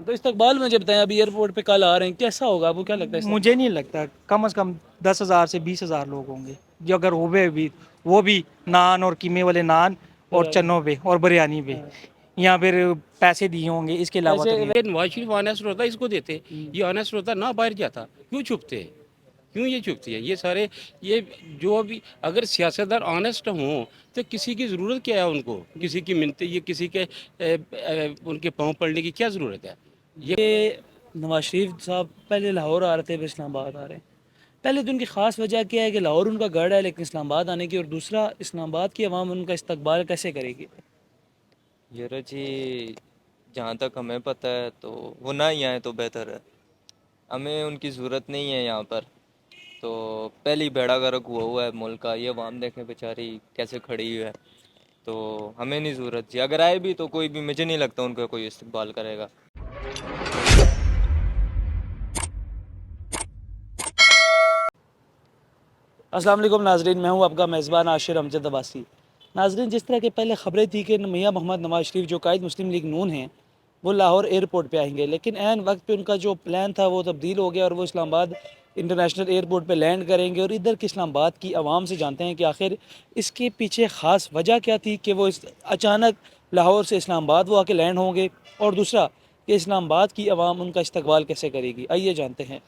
تو استقبال مجھے بتائیں، ابھی ایئرپورٹ پہ کل آ رہے ہیں، کیسا ہوگا؟ آپ کو کیا لگتا ہے مجھے نہیں لگتا، کم از کم 10,000 سے 20,000 لوگ ہوں گے جو اگر ہوئے بھی، وہ بھی نان اور قیمے والے نان اور بریانی؟ چنوں پہ اور بریانی پہ، ہاں، یا پھر پیسے دیے ہوں گے، اس کے علاوہ تو ایسے نہیں۔ نواز شریف آنےسٹ ہوتا اس کو دیتے، یہ آنےسٹ ہوتا نہ باہر جاتا، کیوں چھپتے؟ کیوں یہ چھپتی ہے؟ یہ سارے یہ جو بھی اگر سیاستدان آنےسٹ ہوں تو کسی کی ضرورت کیا ہے ان کو؟ کسی کی منت یہ کسی کے ان کے پاؤں پڑنے کی کیا ضرورت ہے؟ یہ نواز شریف صاحب پہلے لاہور آ رہے تھے، پھر اسلام آباد آ رہے ہیں۔ پہلے تو ان کی خاص وجہ کیا ہے کہ لاہور ان کا گڑھ ہے لیکن اسلام آباد آنے کی، اور دوسرا اسلام آباد کی عوام ان کا استقبال کیسے کرے گی؟ یار جی، جہاں تک ہمیں پتہ ہے تو وہ نہ ہی آئیں تو بہتر ہے، ہمیں ان کی ضرورت نہیں ہے یہاں پر۔ تو پہلی بیڑا غرق ہوا ہے ملک کا، یہ عوام دیکھیں بیچاری کیسے کھڑی ہوئی ہے، تو ہمیں نہیں ضرورت جی، اگر آئے بھی تو کوئی بھی، مجھے نہیں لگتا ان کا کوئی استقبال کرے گا۔ السلام علیکم ناظرین، میں ہوں آپ کا میزبان عاشر امجد عباسی۔ ناظرین، جس طرح کہ پہلے خبریں تھی کہ میاں محمد نواز شریف جو قائد مسلم لیگ نون ہیں وہ لاہور ایئرپورٹ پہ آئیں گے، لیکن عین وقت پہ ان کا جو پلان تھا وہ تبدیل ہو گیا اور وہ اسلام آباد انٹرنیشنل ایئرپورٹ پہ لینڈ کریں گے۔ اور ادھر کے اسلام آباد کی عوام سے جانتے ہیں کہ آخر اس کے پیچھے خاص وجہ کیا تھی کہ وہ اچانک لاہور سے اسلام آباد وہ آ کے لینڈ ہوں گے، اور دوسرا کہ اسلام آباد کی عوام ان کا استقبال کیسے کرے گی۔ آئیے جانتے ہیں۔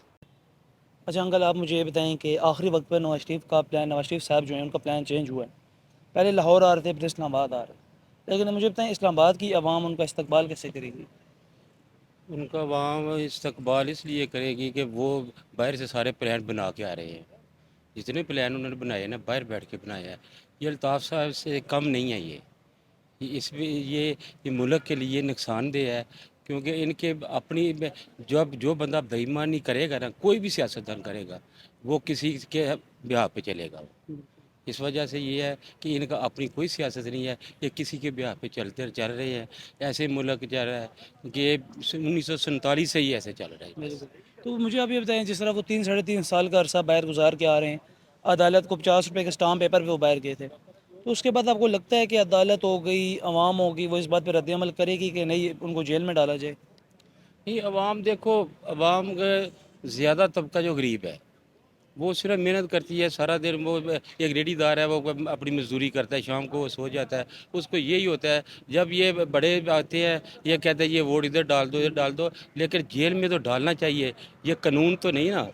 اچھا انکل، آپ مجھے یہ بتائیں کہ آخری وقت پر نواز شریف کا پلان، نواز شریف صاحب جو ہیں ان کا پلان چینج ہوا ہے، پہلے لاہور آ رہے تھے پھر اسلام آباد آ رہے ہیں، لیکن مجھے بتائیں اسلام آباد کی عوام ان کا استقبال کیسے کرے گی؟ ان کا وہاں استقبال اس لیے کرے گی کہ وہ باہر سے سارے پلان بنا کے آ رہے ہیں، جتنے پلان انہوں نے بنائے ہیں نا باہر بیٹھ کے بنایا ہے، یہ الطاف صاحب سے کم نہیں ہے اس میں یہ ملک کے لیے نقصان دہ ہے، کیونکہ ان کے اپنی جو بندہ بےایمانی کرے گا نا، کوئی بھی سیاستدان کرے گا، وہ کسی کے بیاہ پہ چلے گا۔ اس وجہ سے یہ ہے کہ ان کا اپنی کوئی سیاست نہیں ہے، یہ کسی کے بیاہ پہ چل رہے ہیں۔ ایسے ملک چل رہا ہے کہ 1947 سے ہی ایسے چل رہا ہے بس۔ بالکل۔ تو مجھے آپ یہ بتائیں، جس طرح وہ 3 ساڑھے 3 سال کا عرصہ باہر گزار کے آ رہے ہیں، عدالت کو 50 روپے کے اسٹامپ پیپر پہ وہ باہر گئے تھے، تو اس کے بعد آپ کو لگتا ہے کہ عدالت ہو گئی، عوام ہوگی، وہ اس بات پہ رد عمل کرے گی کہ نہیں ان کو جیل میں ڈالا جائے؟ نہیں، عوام دیکھو، عوام کا زیادہ طبقہ جو غریب ہے وہ صرف محنت کرتی ہے سارا دن، وہ ایک ریڈی دار ہے، وہ اپنی مزدوری کرتا ہے، شام کو وہ سو جاتا ہے، اس کو یہی ہوتا ہے جب یہ بڑے آتے ہیں یہ کہتے ہیں یہ ووٹ ادھر ڈال دو ادھر ڈال دو، لیکن جیل میں تو ڈالنا چاہیے، یہ قانون تو نہیں نا،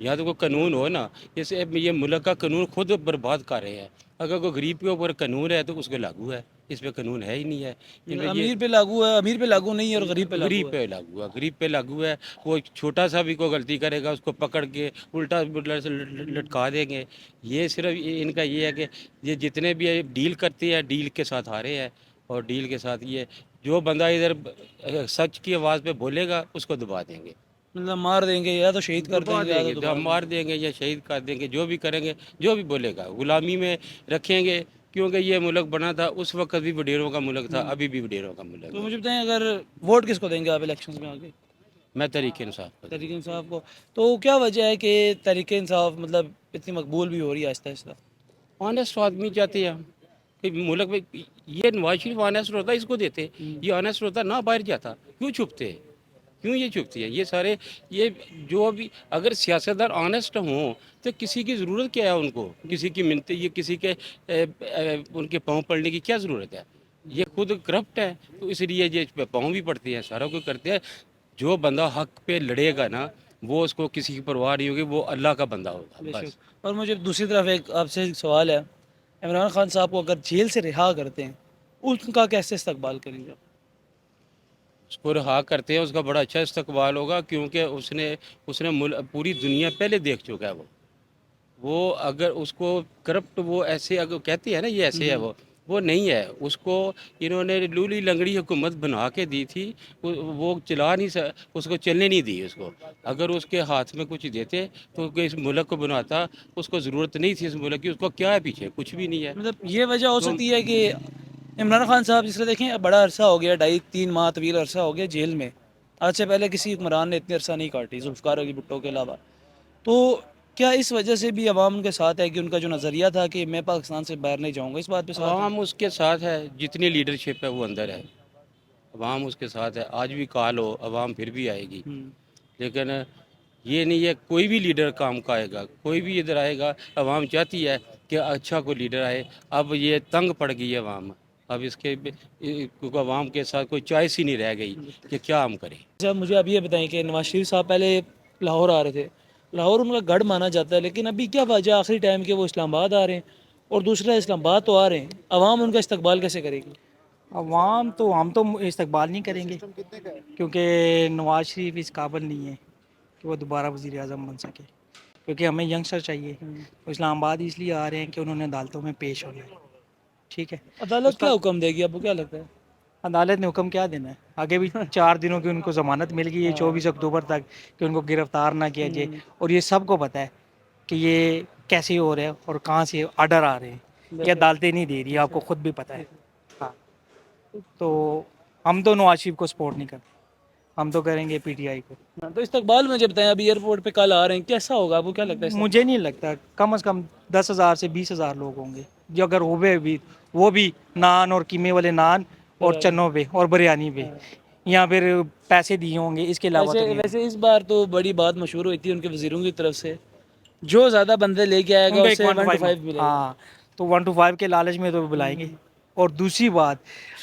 یا تو کوئی قانون ہو نا، جیسے یہ ملک کا قانون خود برباد کر رہے ہیں، اگر کوئی غریب کے اوپر قانون ہے تو اس کو لاگو ہے، اس پہ قانون ہے ہی نہیں ہے، ان پہ یہ امیر پہ لاگو ہے، امیر پہ لاگو نہیں ہے اور غریب پہ لاگو غریب ہے۔ پہ لاگو ہے، غریب پہ لاگو ہے، وہ چھوٹا سا بھی کوئی غلطی کرے گا اس کو پکڑ کے الٹا لٹکا دیں گے۔ یہ صرف ان کا یہ ہے کہ یہ جتنے بھی ڈیل کرتے ہیں ڈیل کے ساتھ آ رہے ہیں، اور ڈیل کے ساتھ یہ جو بندہ ادھر سچ کی آواز پہ بولے گا اس کو دبا دیں گے، مطلب مار دیں گے، یا تو شہید کر دبا دیں گے یا دیں تو گے، دبا دیں مار گے۔ دیں گے یا شہید کر دیں گے، جو بھی کریں گے، جو بھی بولے گا غلامی میں رکھیں گے، کیونکہ یہ ملک بنا تھا اس وقت بھی وڈیروں کا ملک تھا، ابھی بھی وڈیروں کا ملک تو ہے۔ مجھے بتائیں، اگر ووٹ کس کو دیں گے آپ الیکشنز میں آگے؟ میں تحریک انصاف کو دوں تحریک گا۔ انصاف کو؟ تو کیا وجہ ہے کہ تحریک انصاف مطلب اتنی مقبول بھی ہو رہی ہے آہستہ آہستہ؟ آنےسٹ آدمی چاہتے ہیں کہ ملک میں، یہ نواز شریف آنےسٹ ہوتا اس کو دیتے، یہ آنےسٹ ہوتا نہ باہر جاتا، کیوں چھپتے؟ کیوں یہ چھپتی ہے؟ یہ سارے یہ جو بھی اگر سیاستدان آنےسٹ ہوں تو کسی کی ضرورت کیا ہے ان کو؟ کسی کی منت یہ کسی کے ان کے پاؤں پڑنے کی کیا ضرورت ہے؟ یہ خود کرپٹ ہے، تو اس لیے یہ پاؤں بھی پڑتے ہیں، سارا کچھ کرتے ہیں۔ جو بندہ حق پہ لڑے گا نا، وہ اس کو کسی کی پرواہ نہیں ہوگی، وہ اللہ کا بندہ ہوگا بے بس۔ شک۔ اور مجھے دوسری طرف ایک آپ سے ایک سوال ہے، عمران خان صاحب کو اگر جیل سے رہا کرتے ہیں ان کا کیسے استقبال کریں گے؟ اس کو رہا کرتے ہیں، اس کا بڑا اچھا استقبال ہوگا، کیونکہ اس نے پوری دنیا پہلے دیکھ چکا ہے، وہ اگر اس کو کرپٹ وہ ایسے اگر کہتے ہیں نا یہ ایسے ہے وہ نہیں ہے، اس کو انہوں نے لولی لنگڑی حکومت بنا کے دی تھی، وہ چلا نہیں اس کو چلنے نہیں دی، اس کو اگر اس کے ہاتھ میں کچھ دیتے تو اس ملک کو بناتا، اس کو ضرورت نہیں تھی اس ملک کی، اس کو کیا ہے پیچھے؟ کچھ بھی نہیں ہے۔ مطلب یہ وجہ ہو تو سکتی ہے کہ عمران خان صاحب جس طرح دیکھیں بڑا عرصہ ہو گیا، 2.5-3 ماہ طویل عرصہ ہو گیا جیل میں، آج سے پہلے کسی حکمران نے اتنے عرصہ نہیں کاٹی ذوالفقار علی بھٹو کے علاوہ، تو کیا اس وجہ سے بھی عوام ان کے ساتھ ہے کہ ان کا جو نظریہ تھا کہ میں پاکستان سے باہر نہیں جاؤں گا، اس بات پہ ساتھ ہے؟ عوام اس کے ساتھ ہے، جتنی لیڈرشپ ہے وہ اندر ہے، عوام اس کے ساتھ ہے. آج بھی کال ہو عوام پھر بھی آئے گی. لیکن یہ نہیں ہے کوئی بھی لیڈر کام کا آئے گا, کوئی بھی ادھر آئے گا. عوام چاہتی ہے کہ اچھا کوئی لیڈر آئے. اب یہ تنگ پڑ گئی ہے عوام. اب اس کے کیونکہ عوام کے ساتھ کوئی چوائس ہی نہیں رہ گئی کہ کیا ہم کریں. اچھا مجھے اب یہ بتائیں کہ نواز شریف صاحب پہلے لاہور آ رہے تھے, لاہور ان کا گڑھ مانا جاتا ہے, لیکن ابھی کیا وجہ آخری ٹائم کے وہ اسلام آباد آ رہے ہیں, اور دوسرا اسلام آباد تو آ رہے ہیں, عوام ان کا استقبال کیسے کرے گی؟ عوام تو ہم تو استقبال نہیں کریں گے, کیونکہ نواز شریف اس قابل نہیں ہے کہ وہ دوبارہ وزیر اعظم بن سکے, کیونکہ ہمیں ینگسٹر چاہیے. اسلام آباد اس لیے آ رہے ہیں کہ انہوں نے عدالتوں میں پیش ہونا ہے. ٹھیک ہے, عدالت کیا حکم دے گی آپ کو کیا لگتا ہے؟ عدالت نے حکم کیا دینا ہے؟ آگے بھی 4 دنوں کی ان کو ضمانت مل گئی ہے 24 اکتوبر تک کہ ان کو گرفتار نہ کیا جائے, اور یہ سب کو پتہ ہے کہ یہ کیسے ہو رہا ہے اور کہاں سے آرڈر آ رہے ہیں. یہ عدالتیں نہیں دے رہی, آپ کو خود بھی پتہ ہے. ہاں, تو ہم تو نواز شریف کو سپورٹ نہیں کرتے, ہم تو کریں گے پی ٹی آئی کو. تو استقبال مجھے بتائیں, ابھی ایئرپورٹ پہ کل آ رہے ہیں, کیسا ہوگا آپ کو کیا لگتا ہے؟ مجھے نہیں لگتا, کم از کم 10,000 سے 20,000 لوگ ہوں گے, جو اگر ہوئے بھی وہ بھی نان اور قیمے والے نان اور چنوں پہ اور بریانی پہ, یا پھر پیسے دیے ہوں گے, اس کے علاوہ تو نہیں. ویسے اس بار تو بڑی بات مشہور ہوئی تھی ان کے وزیروں کی طرف سے, جو زیادہ بندے لے کے آئے گا ان کا ایک اسے 1 to 1 to 5 5 ملے گا. ہاں, تو 1 to 5 کے لالچ میں تو بلائیں گے. اور دوسری بات,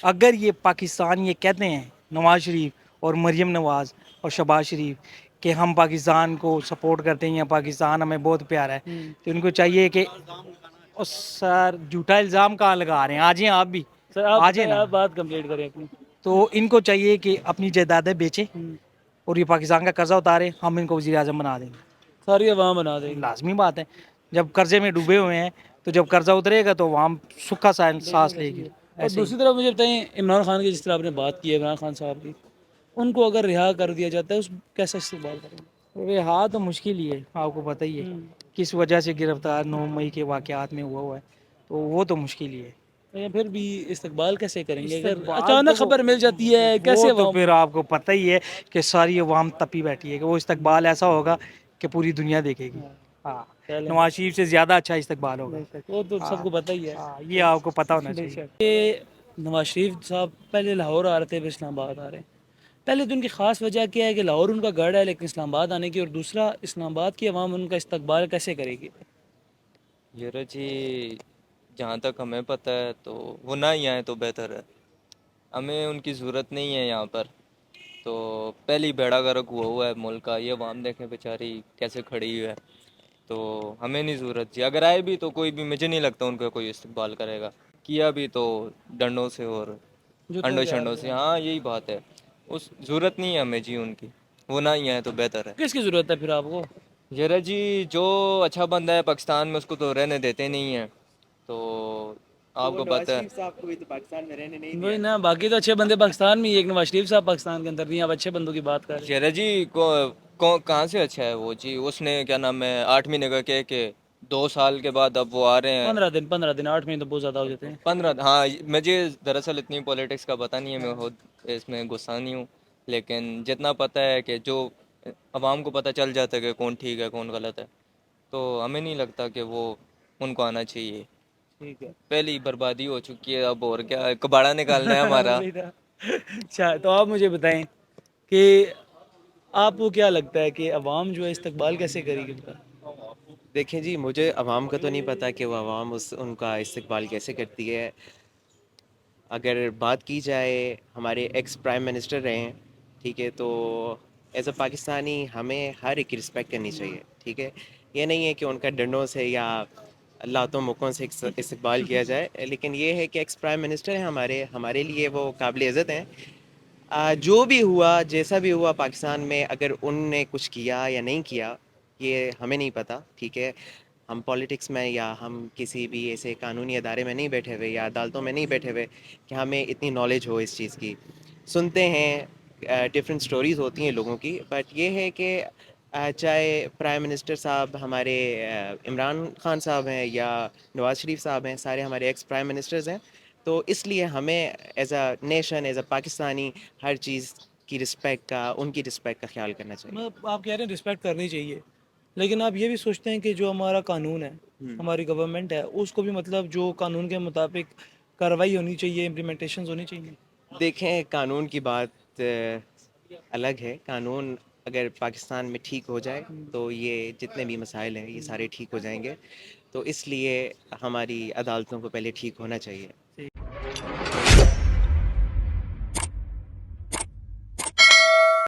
اگر یہ پاکستان یہ کہتے ہیں نواز شریف اور مریم نواز اور شہباز شریف کہ ہم پاکستان کو سپورٹ کرتے ہیں یا پاکستان ہمیں بہت پیارا ہے, تو ان کو چاہیے کہ سر جھوٹا الزام کہاں لگا رہے ہیں, آ جائیں آپ بھی, سر آپ آ جائیں بتائیں, نا. آپ بات کمپلیٹ کریں اپنی. تو ان کو چاہیے کہ اپنی جائیدادیں بیچیں اور یہ پاکستان کا قرضہ اتارے, ہم ان کو وزیر اعظم بنا دیں گے. ساری عوام بنا دے گی. لازمی بات ہے, جب قرضے میں ڈوبے ہوئے ہیں تو جب قرضہ اترے گا تو عوام سکھا سانس لے گی. اور ایسے ہی دوسری طرف مجھے بتائیں, عمران خان کی جس طرح آپ نے بات کی ہے, عمران خان صاحب کی, ان کو اگر رہا کر دیا جاتا ہے اس کیسا استقبال کریں گے؟ رہا تو مشکل ہی ہے, آپ کو پتہ ہی ہے کس وجہ سے گرفتار 9 مئی کے واقعات میں ہوا ہے, تو وہ تو مشکل ہی ہے. یا پھر بھی استقبال کیسے کریں گے اگر استقبال تو اچانک خبر مل جاتی ہے, وہ کیسے تو عوام؟ پھر آپ کو پتہ ہی ہے کہ ساری عوام تپی بیٹھی ہے, کہ وہ استقبال ایسا ہوگا کہ پوری دنیا دیکھے گی. ہاں, چلیں, نواز شریف سے زیادہ اچھا استقبال ہوگا. وہ تو سب کو پتہ ہی ہے. ہاں, یہ آپ کو پتہ ہونا بے چاہیے. شک. یہ نواز شریف صاحب پہلے لاہور آ رہے تھے, پھر اسلام آباد آ رہے ہیں. پہلے تو ان کی خاص وجہ کیا ہے کہ لاہور ان کا گڑھ ہے, لیکن اسلام آباد آنے کی, اور دوسرا اسلام آباد کی عوام ان کا استقبال کیسے کرے گی؟ یار جی جہاں تک ہمیں پتہ ہے تو وہ نہ ہی آئے تو بہتر ہے. ہمیں ان کی ضرورت نہیں ہے یہاں پر. تو پہلی بیڑا غرق ہوا ہے ملک کا, یہ عوام دیکھیں بیچاری کیسے کھڑی ہوئی ہے. تو ہمیں نہیں ضرورت تھی, اگر آئے بھی تو کوئی بھی, مجھے نہیں لگتا ان کا کوئی استقبال کرے گا. کیا بھی تو ڈنڈوں سے اور جوتوں انڈوں کے شنڈوں آگے. سے. ہاں یہی بات ہے, اس ضرورت نہیں ہے ہمیں جی ان کی, وہ نہ ہی آئے تو بہتر ہے. کس کی ضرورت ہے پھر آپ کو؟ یار جی جو اچھا بندہ ہے پاکستان میں اس کو تو رہنے دیتے نہیں ہیں. تو آپ کو پتہ ہے وہی نا, باقی تو اچھے بندے پاکستان میں ہی, ایک نواز شریف صاحب پاکستان کے اندر نہیں. آپ اچھے بندوں کی بات کر رہے ہیں. یار جی کہاں سے اچھا ہے وہ جی, اس نے کیا نام ہے 8 مہینے کا کہ 2 سال کے بعد اب وہ آ رہے ہیں. 15 دن 8 مہینے تو بہت زیادہ ہو جاتے ہیں. 15, ہاں مجھے دراصل اتنی پولیٹکس کا پتہ نہیں ہے, میں خود اس میں گھسا نہیں ہوں, لیکن جتنا پتہ ہے کہ جو عوام کو پتہ چل جاتا ہے کہ کون ٹھیک ہے کون غلط ہے, تو ہمیں نہیں لگتا کہ وہ ان کو آنا چاہیے. ٹھیک ہے. پہلی بربادی ہو چکی ہے, اب اور کیا کباڑا نکالنا ہے ہمارا. اچھا, تو آپ مجھے بتائیں کہ آپ کو کیا لگتا ہے کہ عوام جو ہے استقبال کیسے کرے گی ان کا؟ دیکھیں جی, مجھے عوام کا تو نہیں پتہ کہ وہ عوام ان کا استقبال کیسے کرتی ہے. اگر بات کی جائے, ہمارے ایکس پرائم منسٹر رہے ہیں, ٹھیک ہے, تو ایز اے پاکستانی ہمیں ہر ایک کی رسپیکٹ کرنی چاہیے. ٹھیک ہے, یہ نہیں ہے کہ ان کا ڈنڈوں سے یا لاتوں مکوں سے استقبال کیا جائے, لیکن یہ ہے کہ ایکس پرائم منسٹر ہیں ہمارے لیے وہ قابل عزت ہیں. جو بھی ہوا, جیسا بھی ہوا پاکستان میں, اگر ان نے کچھ کیا یا نہیں کیا یہ ہمیں نہیں پتہ. ٹھیک ہے, ہم پولیٹکس میں یا ہم کسی بھی ایسے قانونی ادارے میں نہیں بیٹھے ہوئے یا عدالتوں میں نہیں بیٹھے ہوئے کہ ہمیں اتنی نالج ہو اس چیز کی. سنتے ہیں, ڈفرینٹ سٹوریز ہوتی ہیں لوگوں کی, بٹ یہ ہے کہ چاہے پرائم منسٹر صاحب ہمارے عمران خان صاحب ہیں یا نواز شریف صاحب ہیں, سارے ہمارے ایکس پرائم منسٹرز ہیں. تو اس لیے ہمیں as a nation, as a Pakistani, ہر چیز کی رسپیکٹ کا, ان کی رسپیکٹ کا خیال کرنا چاہیے. آپ کہہ رہے ہیں رسپیکٹ کرنی چاہیے, لیکن آپ یہ بھی سوچتے ہیں کہ جو ہمارا قانون ہے, ہماری گورنمنٹ ہے, اس کو بھی مطلب جو قانون کے مطابق کارروائی ہونی چاہیے, امپلیمنٹیشنز ہونی چاہیے. دیکھیں قانون کی بات الگ ہے. قانون اگر پاکستان میں ٹھیک ہو جائے تو یہ جتنے بھی مسائل ہیں یہ سارے ٹھیک ہو جائیں گے. تو اس لیے ہماری عدالتوں کو پہلے ٹھیک ہونا چاہیے.